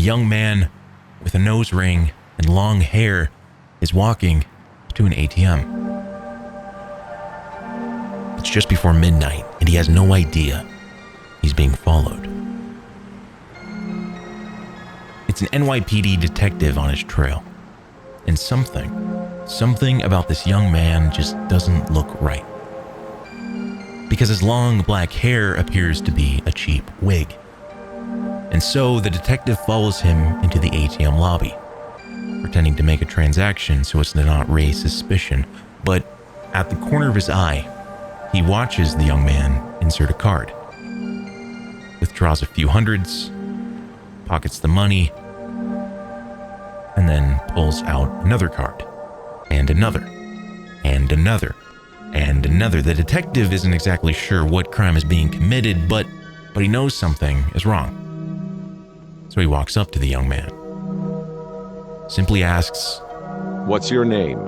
young man with a nose ring and long hair is walking to an ATM. It's just before midnight, and he has no idea he's being followed. It's an NYPD detective on his trail, and something about this young man just doesn't look right. Because his long black hair appears to be a cheap wig. And so the detective follows him into the ATM lobby, pretending to make a transaction so as to not raise suspicion. But at the corner of his eye, he watches the young man insert a card, withdraws a few hundreds, pockets the money, and then pulls out another card, and another, and another, and another. The detective isn't exactly sure what crime is being committed, but he knows something is wrong. So he walks up to the young man, simply asks, "What's your name?"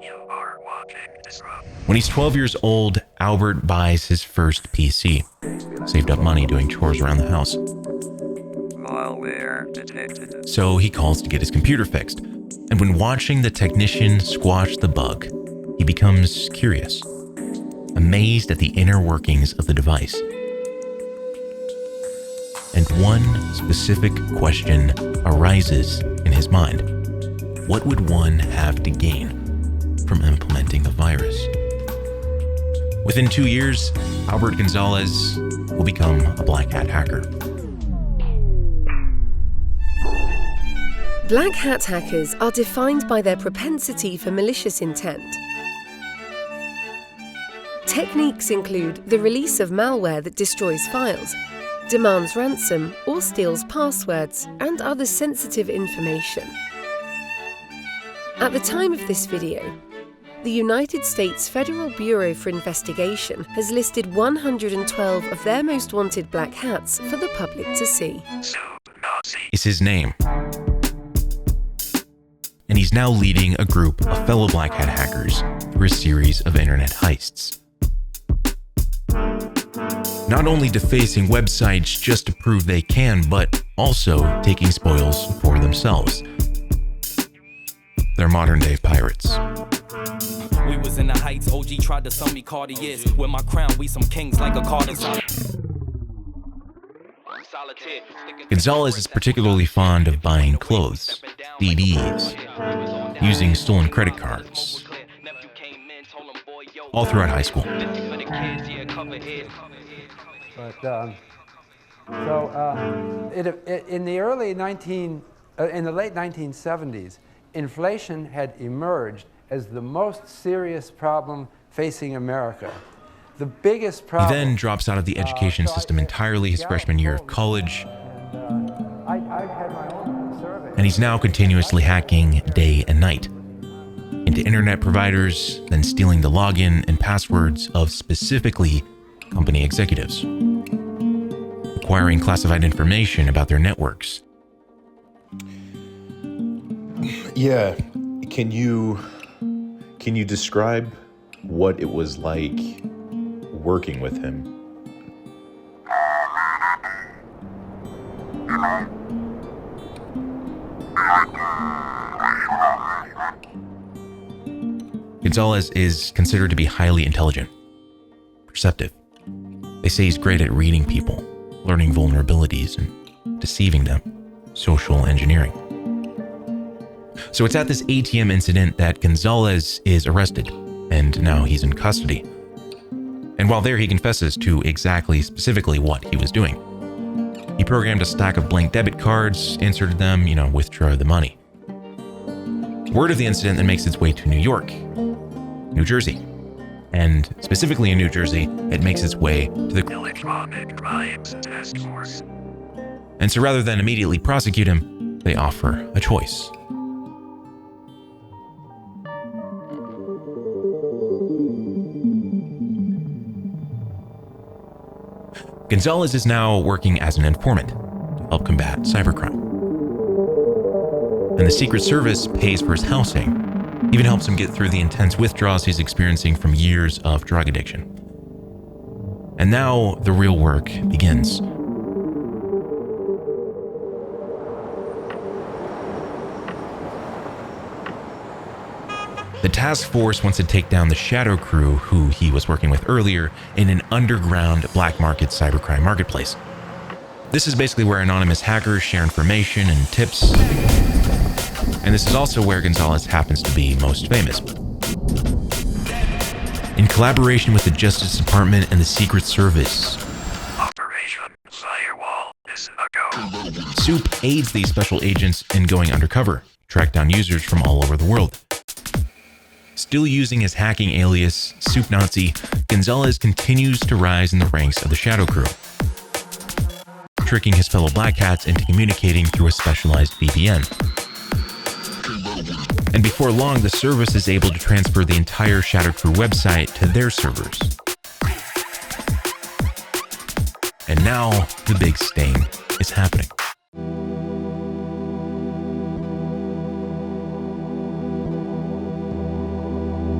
You are walking this road. When he's 12 years old, Albert buys his first PC, saved up money doing chores around the house. Malware detected. So he calls to get his computer fixed. And when watching the technician squash the bug, he becomes curious, amazed at the inner workings of the device. And one specific question arises in his mind. What would one have to gain from implementing a virus? Within 2 years, Albert Gonzalez will become a black hat hacker. Black hat hackers are defined by their propensity for malicious intent. Techniques include the release of malware that destroys files, demands ransom, or steals passwords and other sensitive information. At the time of this video, the United States Federal Bureau for Investigation has listed 112 of their most wanted black hats for the public to see. Is his name. And he's now leading a group of fellow black hat hackers through a series of internet heists. Not only defacing websites just to prove they can, but also taking spoils for themselves. They're modern-day pirates. We was in the heights, OG tried to sell me Cartiers. With my crown, we some kings like a Carter. Gonzalez is particularly fond of buying clothes, DVDs, using stolen credit cards, all throughout high school. But in the late 1970s, inflation had emerged as the most serious problem facing America. The biggest problem. He then drops out of the education system entirely his freshman year of college, and he's now continuously hacking day and night into internet providers, then stealing the login and passwords of specifically company executives, acquiring classified information about their networks. Yeah, can you describe what it was like working with him? Gonzalez is considered to be highly intelligent, perceptive. They say he's great at reading people, learning vulnerabilities, and deceiving them. Social engineering. So it's at this ATM incident that Gonzalez is arrested, and now he's in custody. And while there, he confesses to specifically what he was doing. He programmed a stack of blank debit cards, inserted them, withdrew the money. Word of the incident then makes its way to New York, New Jersey. And specifically in New Jersey, it makes its way to the Electronic Crimes Task Force. And so rather than immediately prosecute him, they offer a choice. Gonzalez is now working as an informant to help combat cybercrime. And the Secret Service pays for his housing, even helps him get through the intense withdrawals he's experiencing from years of drug addiction. And now the real work begins. The task force wants to take down the Shadow Crew, who he was working with earlier, in an underground black market cybercrime marketplace. This is basically where anonymous hackers share information and tips, and this is also where Gonzalez happens to be most famous. In collaboration with the Justice Department and the Secret Service, Operation Firewall is a go. Soup aids these special agents in going undercover, track down users from all over the world. Still using his hacking alias, Soup Nazi, Gonzalez continues to rise in the ranks of the Shadow Crew, tricking his fellow Black Hats into communicating through a specialized VPN. And before long, the service is able to transfer the entire Shadow Crew website to their servers. And now, the big stain is happening.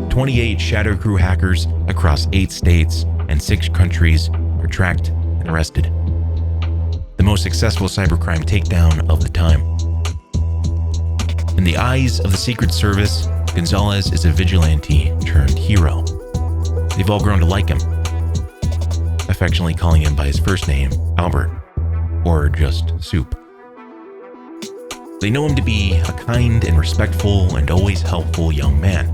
"28 Shadow Crew hackers across 8 states and 6 countries are tracked and arrested. The most successful cybercrime takedown of the time. In the eyes of the Secret Service, Gonzalez is a vigilante turned hero. They've all grown to like him, affectionately calling him by his first name, Albert, or just Soup. They know him to be a kind and respectful and always helpful young man.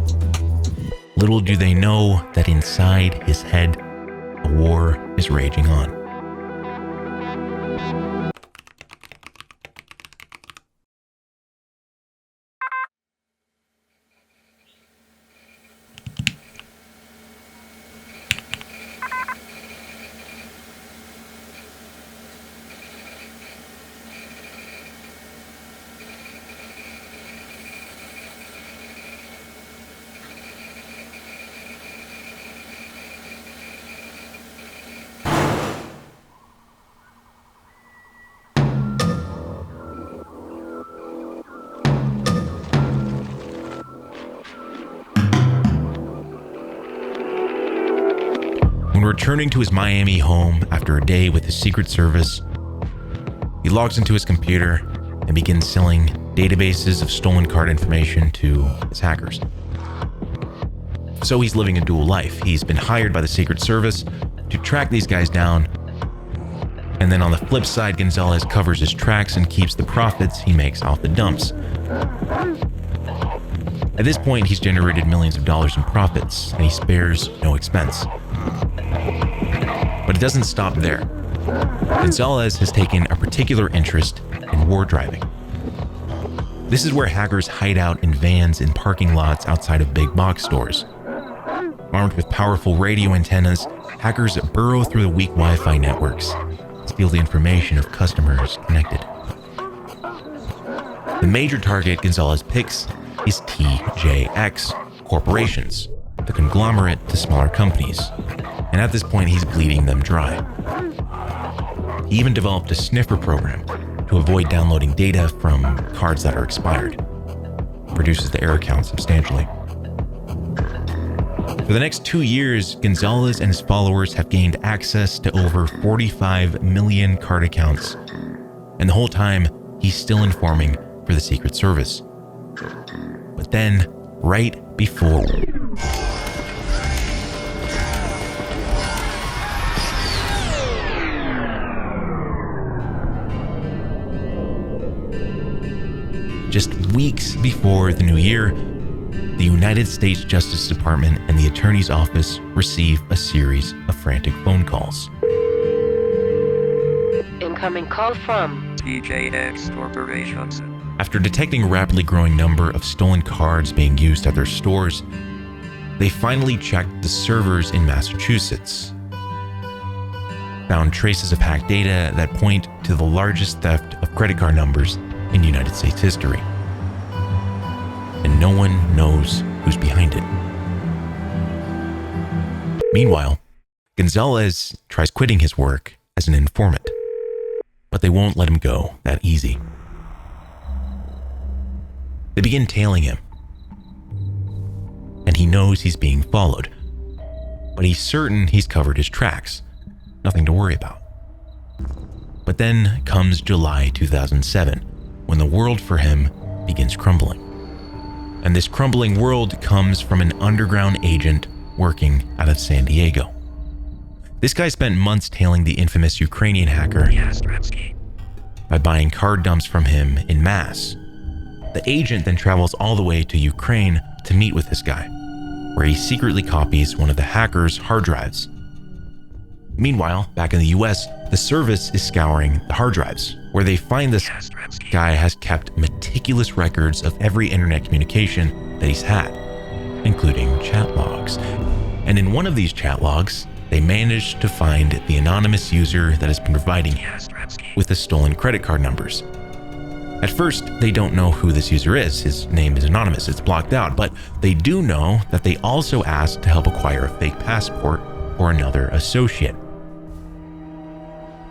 Little do they know that inside his head, a war is raging on. When returning to his Miami home after a day with his Secret Service, he logs into his computer and begins selling databases of stolen card information to his hackers. So he's living a dual life. He's been hired by the Secret Service to track these guys down, and then on the flip side, Gonzalez covers his tracks and keeps the profits he makes off the dumps. At this point, he's generated millions of dollars in profits, and he spares no expense. But it doesn't stop there. Gonzalez has taken a particular interest in war driving. This is where hackers hide out in vans in parking lots outside of big box stores. Armed with powerful radio antennas, hackers burrow through the weak Wi-Fi networks to steal the information of customers connected. The major target Gonzalez picks is TJX corporations, the conglomerate to smaller companies, and at this point he's bleeding them dry. He even developed a sniffer program to avoid downloading data from cards that are expired. Reduces the error count substantially. For the next 2 years, Gonzalez and his followers have gained access to over 45 million card accounts, and the whole time he's still informing for the Secret Service. But then, right before just weeks before the new year, the United States Justice Department and the Attorney's Office receive a series of frantic phone calls. Incoming call from TJX Corporations. After detecting a rapidly growing number of stolen cards being used at their stores, they finally checked the servers in Massachusetts. Found traces of hacked data that point to the largest theft of credit card numbers in United States history. And no one knows who's behind it. Meanwhile, Gonzalez tries quitting his work as an informant, but they won't let him go that easy. They begin tailing him, and he knows he's being followed, but he's certain he's covered his tracks. Nothing to worry about. But then comes July 2007, when the world for him begins crumbling. And this crumbling world comes from an underground agent working out of San Diego. This guy spent months tailing the infamous Ukrainian hacker by buying card dumps from him in mass. The agent then travels all the way to Ukraine to meet with this guy, where he secretly copies one of the hacker's hard drives. Meanwhile, back in the US, the service is scouring the hard drives, where they find this guy has kept meticulous records of every internet communication that he's had, including chat logs. And in one of these chat logs, they managed to find the anonymous user that has been providing with the stolen credit card numbers. At first, they don't know who this user is. His name is anonymous, it's blocked out, but they do know that they also asked to help acquire a fake passport for another associate.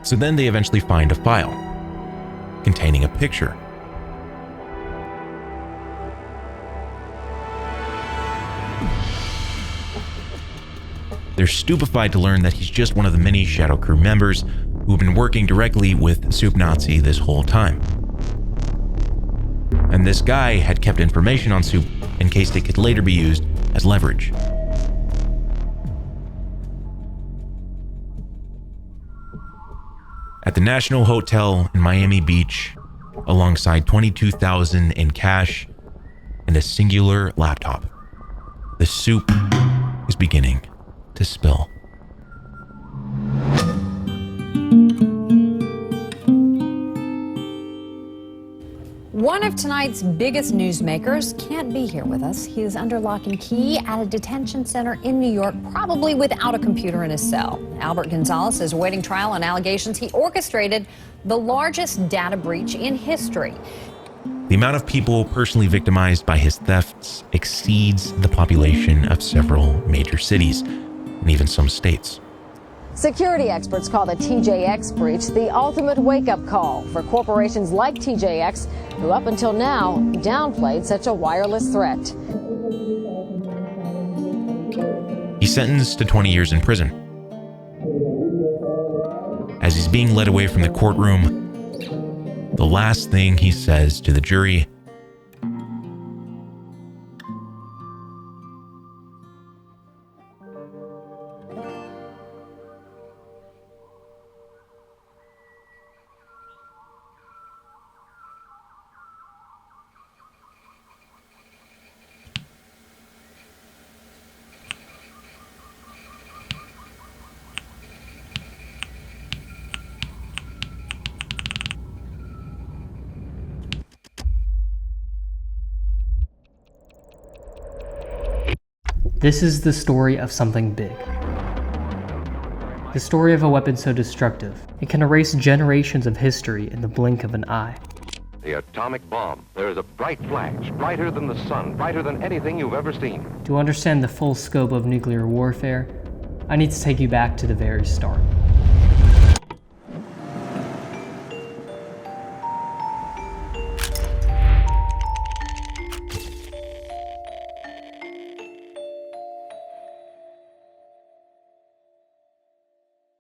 So then they eventually find a file containing a picture. They're stupefied to learn that he's just one of the many Shadow Crew members who have been working directly with Soup Nazi this whole time. And this guy had kept information on Soup in case it could later be used as leverage. At the National Hotel in Miami Beach, alongside $22,000 in cash and a singular laptop, the soup is beginning to spill. One of tonight's biggest newsmakers can't be here with us. He is under lock and key at a detention center in New York, probably without a computer in his cell. Albert Gonzalez is awaiting trial on allegations he orchestrated the largest data breach in history. The amount of people personally victimized by his thefts exceeds the population of several major cities and even some states. Security experts call the TJX breach the ultimate wake-up call for corporations like TJX, who up until now downplayed such a wireless threat. He's sentenced to 20 years in prison. As he's being led away from the courtroom, the last thing he says to the jury, This is the story of something big. The story of a weapon so destructive, it can erase generations of history in the blink of an eye. The atomic bomb. There is a bright flash, brighter than the sun, brighter than anything you've ever seen. To understand the full scope of nuclear warfare, I need to take you back to the very start.